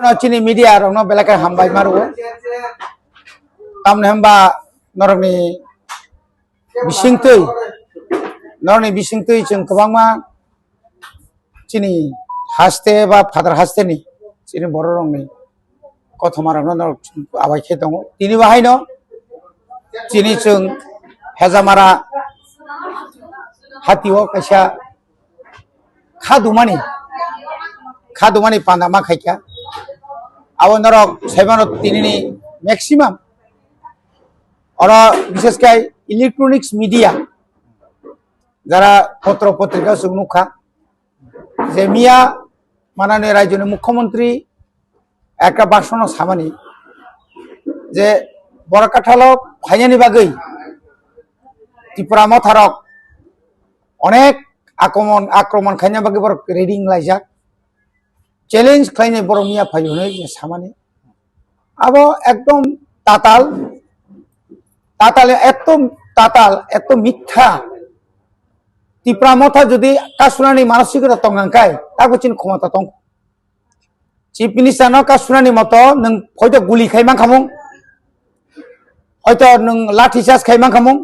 Chini media rong no belaka hambai maru tamne hamba norni bisingtui chung kwbangma chini haste ba father haste ni chini boro rong ni kothoma rong no abai khe dong tini bahai no chini chung hezamara hatio kaisa khadumani pandama khaikya abo norok saibano tinini maximum ora বিশেষ করে electronics media যারা পত্র পত্রিকা সুনুখা যে মিয়া মাননীয় রাজ্যের মুখ্যমন্ত্রী একটা ভাষণ সামানি যে বড়কাঠালো ফাইনানি বাগৈ ত্রিপুরা মথারক অনেক আক্রমণ খাইনা বাগৈ বড় রিডিং লাইজাক চ্যালেঞ্জ খাইনে বড় মিয়া ফাইনে যে সামানি আবো একদম তাতাল এত মিথ্যা ত্রিপুরা মথা যদি কাশুনানি মানসিকতা তংগাঙ্কাই তাকে চিন ক্ষমতা তং চিফ মিনিস্টার ন কাশুনানি মতো নং হয়তো গুলি খাইমান খামুং হয়তো নং লাঠি চার্জ খাইমান খামুং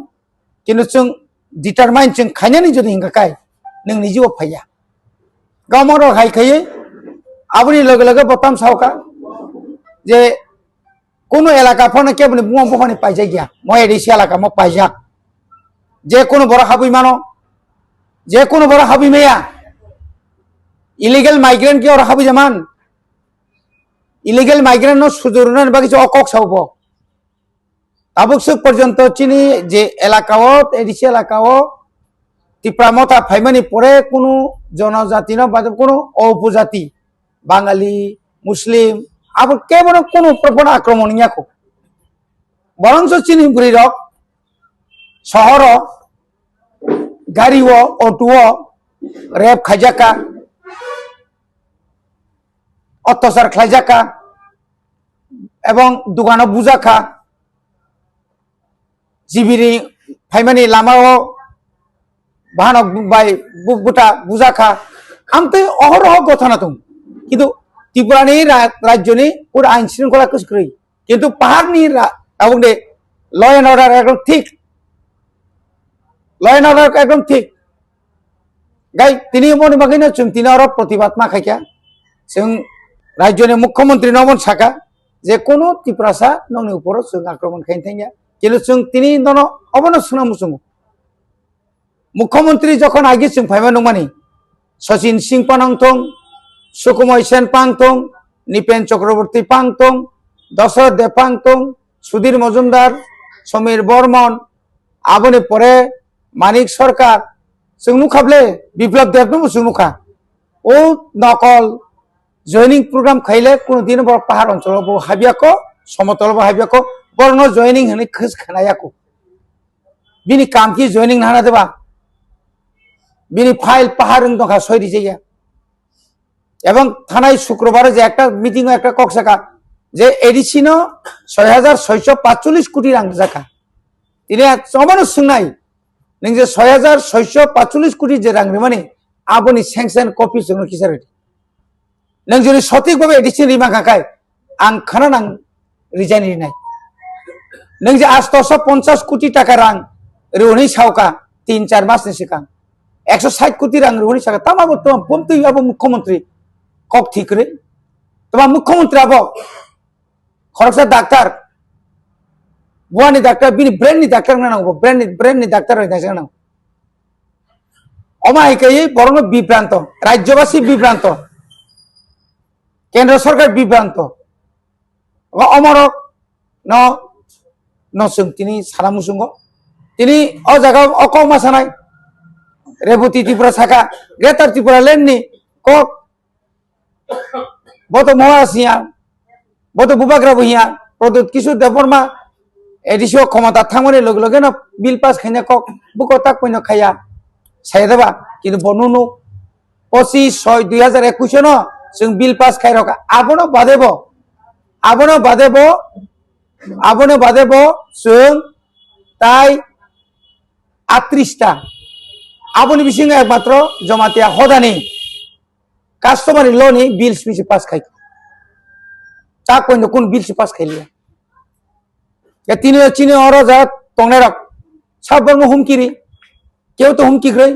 কিন্তু जों ডিটারমাইন जों খাইনানি যদি হিংকাকাই নং নিজেও ফাইয়া গামর হাইখাই আবনি লগে লগে বতাম সাউকা যে কোনো এলাকা ফোনে কেবল বুয়া বুয়ানি পাইজাই গিয়া মই এডিসি এলাকা মো পাইজা যে কোনো বড় হাবুই মানো যে কোনো বড় হাবি মেয়া ইলিগেল মাইগ্রেন্ট কি ওর হাবি জামান ইলিগেল মাইগ্রেন্ট নো সুজুরনান বাকি অকক সাউব আবশ্যক পর্যন্ত চিনি যে এলাকাও এডিসি এলাকাও ত্রিপুরা মথা ফাইমানি পরে কোনো জনজাতি না বা কোনো উপজাতি বাঙালি মুসলিম আবার কেবল কোনো প্রবণ আক্রমণ ইয়াকো বরঞ্চ চিনি বুড়ি রক শহর গাড়িও অটোও রেপ খাইজাকা অত্যাচার খাইজাকা এবং দোকানো বুজাখা জিবিরি ফাইমানি লামাও বাহানক বাই বুটা বুজাখা আমতে অহরহ কথা না তুমি কিন্তু ত্রিপুরানি রাজ্যনি পুরো আইন শৃঙ্খলা কুচক্রি কিন্তু পাহাড়নি এবং ল এন্ড অর্ডার একদম ঠিক ল এন্ড অর্ডার একদম ঠিক গাই তিনি মনে বাকি না তিনি আরো প্রতিবাদ মা খাইকা जों রাজ্যনি মুখ্যমন্ত্রী নমন সাকা যে কোনো ত্রিপুরাসা নংনি উপর जों আক্রমণ খাইন থাইয়া কিন্তু जों তিনি দন অবন সুনামু जों মুখ্যমন্ত্রী যখন আগে जों ফাইমা নমানি শচীন সিং পানংথং সুকুময় সেন পাংথং নিপেন চক্রবর্তী পাংথং দশরথ দে পাংথং সুধীর মজুমদার সমীর বর্মন আবনি পরে মানিক সরকার जों नुखाबले বিপ্লব দেবনম जों नुखा ও নকল জয়নিং প্রোগ্রাম খাইলে কোন দিন বড় পাহাড় অঞ্চল বো হাবিয়াকো সমতল বো হাবিয়াকো বড় জয়নিং হনি খস খানায়াকো বিনি কাম কি জয়নিং হানা দেবা বিনি ফাইল পাহাড় দখা সরি যাইয়া এবং থানায় শুক্রবারে যে একটা মিটিং একটা কক্সাকা যে এডিসিনো 6645 কোটি রাং জাকা তিনি সমানো সুনাই নং যে 6645 কোটি যে রাং মানে আবনি স্যাংশন কপি जों কিসারেটি নং যদি সঠিকভাবে এডিসি রিমা কাকাই আং খানা নাং রিজাইন নাই নং যে 850 কোটি টাকা রাং রুনি সাউকা 3-4 মাস নিসিকা 160 কোটি রাং রুনি সাউকা তামাবো তো পমতি আবো মুখ্যমন্ত্রী কক ঠিক রে তোমার মুখ্যমন্ত্রী আবো খরচা ডাক্তার বুয়ানি ডাক্তার বিনি ব্রেননি ডাক্তার না নাও ব্রেননি ডাক্তার হই না জানো অমাইকাই বরং বিভ্রান্ত রাজ্যবাসী বিভ্রান্ত কেন্দ্র সরকার বিভ্রান্ত অমর ন নসুং তিনি সারামুসুঙ্গ তিনি অ জায়গা অকমাসা নাই রেবতী ত্রিপুরা শাখা গ্রেটার ত্রিপুরা লেননি কক বত মহাসিয়া বত বুবাগ্রা বহিয়া প্রদুত কিশোর দেববর্মা এডিসিও ক্ষমতা থামনে লগে লগে না বিল পাস খাইনা কক বুক তাক পইন খাইয়া সাইয়া দেবা কিন্তু বনুনু 25/6/2021 ন जों বিল পাস খাই রকা আবনো বাদেব जों তাই 38টা আবনি বিসিং একমাত্র জমাতিয়া হদানি কাস্টমারি লোনি বিল স্পিচ পাস খাই তা কইন কোন বিল সে পাস খাইলিয়া এ চিনি অর যা টংনাই রক সাববর্ম হুমকিরি কেউ তো হুমকি গ্রই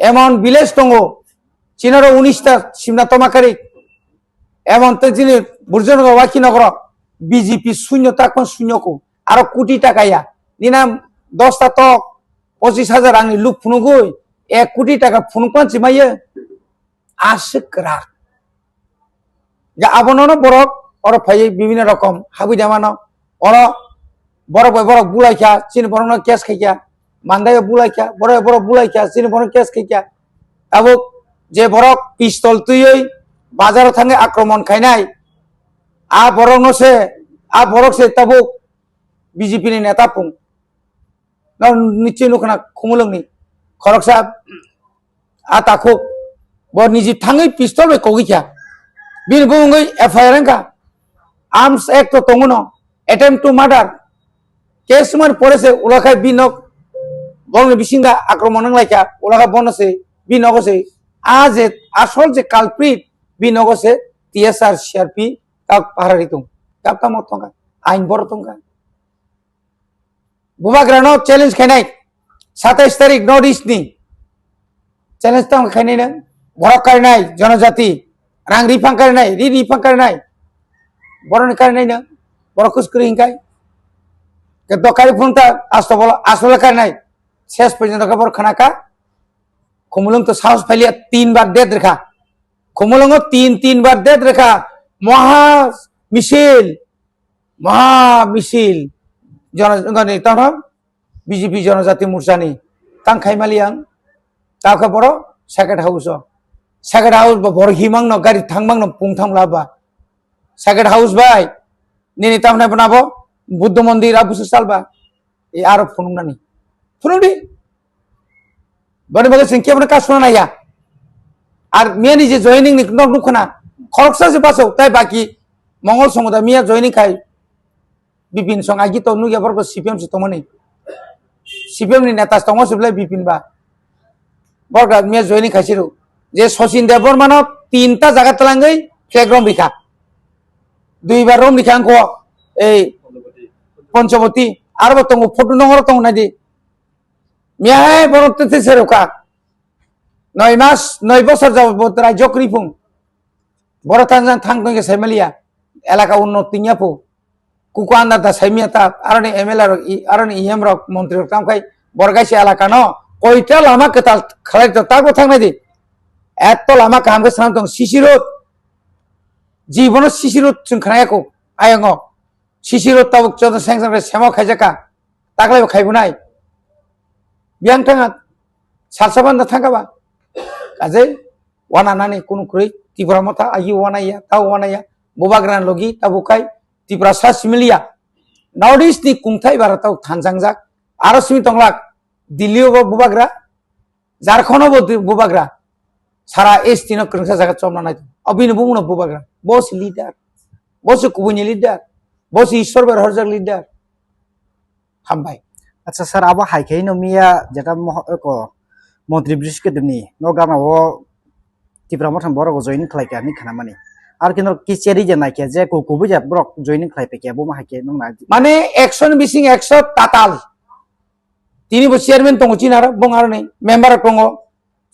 এমন ভিলেজ টঙ্গ চীনের 19টা সিমনা তমাকারি এমন তো যিনি বুর্জন ওয়াকি নগর বিজেপি শূন্য তাকন শূন্যকো আরো কোটি টাকাইয়া নিনা 10টা তক 25,000 রাংনি লুক ফুনুগই 1 কোটি টাকা ফুনুকপান চিমাইয়ে আশিক রাখ যা আবননো বরক অর ফাই বিভিন্ন রকম হাবি দেমানো অর বরক বরক বুলাইখা চিনি বরন কেস খাইয়া মান্দায় বুলাইখা বড় বুলাইখা চিনি বরন কেস খাইয়া আবো যে বরক পিস্তল তুই বাজার থাঙ্গে আক্রমণ খাইনাই আ বরক সে তাবুক বিজেপি ni নেতা পুং নিশ্চয় নুখনা খুমুলংনি খরক সাহেব আ তাকো বর নিজি থাঙ্গে পিস্তল বে কগিখা বিন বুঙ্গই এফআইআর কা আর্মস অ্যাক্ট তো তঙ্গনো অ্যাটেম্প টু মার্ডার কেস মান পড়েছে উলাখাই বিনক বং বিসিঙ্গা আক্রমণ লাইকা উলাখা বনছে বিনগছে আজ আসল যে কালপ্রিট বিনগছে টিএসআর সিআরপি কাক পাহারারি তুং কাপটা মতঙ্গা আইন বড় তঙ্গা বুবাগ্রানো চ্যালেঞ্জ খাইনাই 27 তারিখ নর্থ ইস্ট নি চ্যালেঞ্জ তো খাইনাই না বড় কারনাই জনজাতি রাং রিফাং কারনাই রিফাং কারনাই বড় কারনাই না বড় খুশকুরি হিংকাই কে দকারি ফোনটা আসলে কারনাই শেষ পর্যন্ত খবর খানাকা খুমুলং তো সাহস ফাইলিয়া 3 বার দেদ রেখা খুমুলং 3 বার দেদ রেখা মহা মিছিল জনগণ তারা বিজেপি জনজাতি মোর্চানি তাং খাইমালিয়াং তাকে বড় সেকেন্ড হাউস বড় হিমাং ন গাড়ি থাংমাং ন পুংথাং লাবা সেকেন্ড হাউস ভাই নিনি তামনে বানাবো বুদ্ধ মন্দির আবুসু সালবা এই আর ফুনুংনানি ফুনুংদি বনে বলে সিংকে বনে কাজ শোনা নাইয়া আর মিয়া নিজে জয়েনিং নি নক নুখনা খরকসা যে পাসো তাই বাকি মঙ্গল সমুদায় মিয়া জয়েনিং খাই বিপিন সং আগি তো নুগিয়া বরক সিপিএম সি তমনি সিপিএম নি নেতা তমো সবলাই বিপিন বা বরক মিয়া জয়েনিং খাইছিরু যে শচীন দেববর্মন 3টা জায়গা তলাঙ্গই ফ্লেগ্রাউন্ড বিখা 2বার রুম বিখা আঙ্ক এই পঞ্চবতী আর বতঙ্গ ফটো নহর তং নাদি মিয়া বরক তে সেরকা 9 বছর যাব রাজ্য করিফুং বড় থাংগে সাইমালিয়া এলাকা উন্নতি নিয়াপু কুকু আন্দাতা সাইমিয়াতা আরনি এমএলএ আরনি ইএম রক মন্ত্রী কামখাই বরগাইছে এলাকা ন কয়টা লামা কেতাল খালাই তো তাগো থাংনাই দি এত লামা কামগে সাম তং শিশিরত জীবন শিশিরত চুন খানায়াকো আয়ঙ্গ শিশিরত তাবুক চদ সেংসং সেমা খাইজাকা তাকলাই খাইবুনাই বিয়াং থাঙা সারসাবান্দা থাঙ্গাবা কাজে ওয়ানানানি কোন ক্রই ত্রিপুরা মথা আই ওয়ানাইয়া তাও ওয়ানাইয়া বুবাগ্রান লগি তাবুকাই ত্রিপুরা सा सिमिलिया नॉर्थ ईस्ट नि कुंथाई भारताव थानजांजाक आरो सिमि तंगलाक दिल्लीयाव बुबाग्रा झारखंडआव बुबाग्रा सारा एसटी न क्रंसा जागा चमना नाय अबिनो बुमुनो बुबाग्रा बस लिडार बस कुबुनि लिडार बस ईश्वर बरहरजाक लिडार हामबाय अच्छा सर अब हाइखाइ न मिया जेटा को मंत्री बृहस्पतिनि नगामाव ত্রিপুরা মথন বড় জয়েন খাইকা নি খানা মানে আর কিন্তু কিচেরি যে নাইকে যে কুকুবু যে ব্রক জয়েনিং খাইপেকে বো মাহাকে নং না মানে 100 বিসিং 100 তাতাল তিনি বো চেয়ারম্যান তং চিনার বং আর নাই মেম্বার তং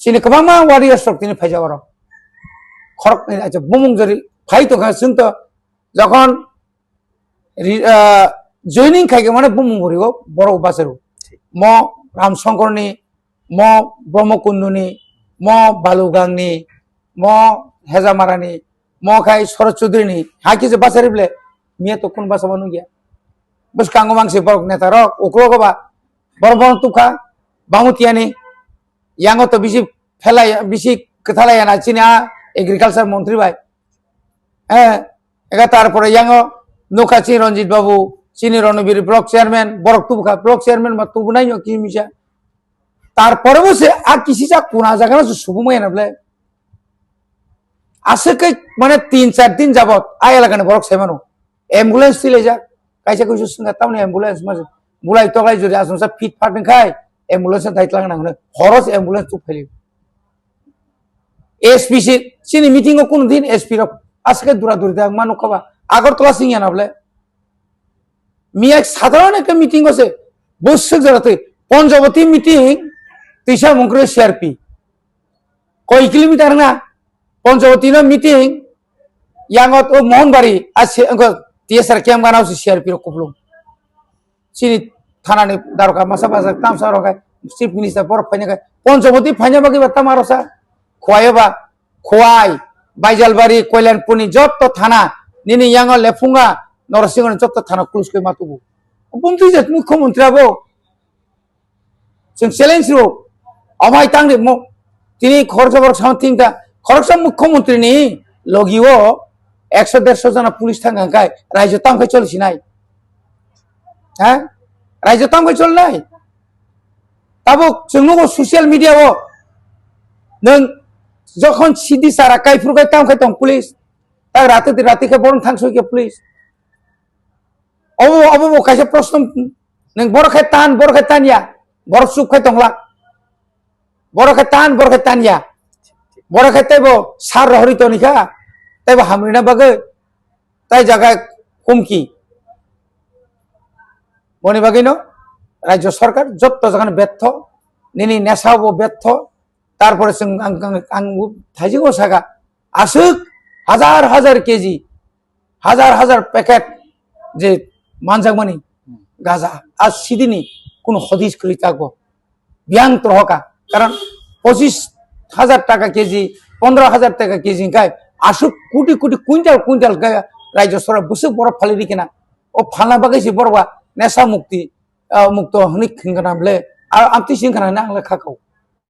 চিনি কবামা ওয়ারিয়ার সব তিনি ফাইজাওয়ার খরক আচ্ছা বুমুং জরি ফাই তো গাসুন তো যখন জয়েনিং খাইকে মানে বুমুং হরিগো বড় বাসেরু ম রামশঙ্করনি ম ব্রহ্মকুণ্ডনি ম বালুগাংনি ম হেজামারানি म खाई शरद चौधरी नि हाकी जे बासारि बले मिया तो कोन बासा बानु गया बस कांगो मांगसे बरक नेता रक ओकरो गबा बरबन तुखा बामुतियानि यांगो तो बिसि फेलाय बिसि कथालाय ना चिना एग्रीकालचार मंत्री भाई एगा तार परे यांगो नोखाची रंजित बाबू चिनी रणबीर ब्लॉक चेयरमैन बरक तुखा ब्लॉक चेयरमैन मा तुबु नाइ कि मिसा तार परे बसे आ किसी जा कोना जागा ना सुबुमय ना बले आसके माने 3-4 दिन जाबत आ एलाकानि बरक सेमानो एम्बुलेंस दिले जा काइसा कइसो सुंगा तामने एम्बुलेंस मा बुलाय तगाय जरि आसमसा फिट फाटन खाय एम्बुलेंस दाइतलांग नांगनो हरस एम्बुलेंस तु फैलि एसपी सि सिनि मीटिंग को कोन दिन एसपी रक आसके दुरा दुरि दा मानो खबा আগরতলা সিংয়া না বলে মিয়া সাধারণ একটা মিটিং আছে বৈশ্বিক জেলাতে পঞ্চবতী মিটিং তিসা মুখরে সিআরপি কয় কিলোমিটার না পঞ্চবতী মিটিং ইয়াঙ্গত ও মোহনবাড়ি আর টিএসআর ক্যাম্প গানা হচ্ছে সিআরপি কুপলুম চিনি থানানি দারকা মাসা বাজার তামসা রকায় চিফ মিনিস্টার বরফ ফাইনাকায় পঞ্চবতী ফাইনা বাকি বা তামারসা খোয়াইবা খোয়াই বাইজালবাড়ি কল্যাণপুনি যত থানা নিনি ইয়াঙ্গ লেফুঙ্গা নরসিংহ যত থানা ক্লুজ করে মাতুবো বুমতি যে মুখ্যমন্ত্রীরাবো जों চ্যালেঞ্জ রো অমাই তাংরে তিনি খরচবর সামথিংটা খরচা মুখ্যমন্ত্রীনি লগিও 100-150 जना পুলিশ থাকায় রাজ্য তামখাই চলছি নাই হ্যাঁ রাজ্য তামখাই চল নাই তাবো जों সোশ্যাল মিডিয়াও नों যখন সিডি সারা কাইফুরগাই তামখাই দं পুলিশ তা রাতে বরং থাংসইকে পুলিশ অবো কাইসে প্রশ্ন नों বড়খাই তানিয়া বরফ সুপ খাই দंला বড়খাই তানিয়া বড়খাই তাইবো সার রহরিত নিখা তাইবো হামরিনা বাগে তাই জায়গায় হুমকি বনি বাগিনো রাজ্য সরকার যত জায়গায় ব্যর্থ নিনি নেশাবো ব্যর্থ তারপরে থাইজিগো সাগা আসুক হাজার কেজি হাজার প্যাকেট যে মানজাগমানি গাজা আজ সিদিনি কোন হদিস করি থাকবো ব্যাং হকা কারণ 25,000 টাকা কেজি 15,000 টাকা কেজি গায় আসুক কোটি কুইন্টাল রাজ্য সরকার বসে বরফ ফালি দি কিনা ও ফালনা বাগাইছে বরবা নেশা মুক্ত হনিক নামলে আর আমতি সিংখানা না আংলে খাকাও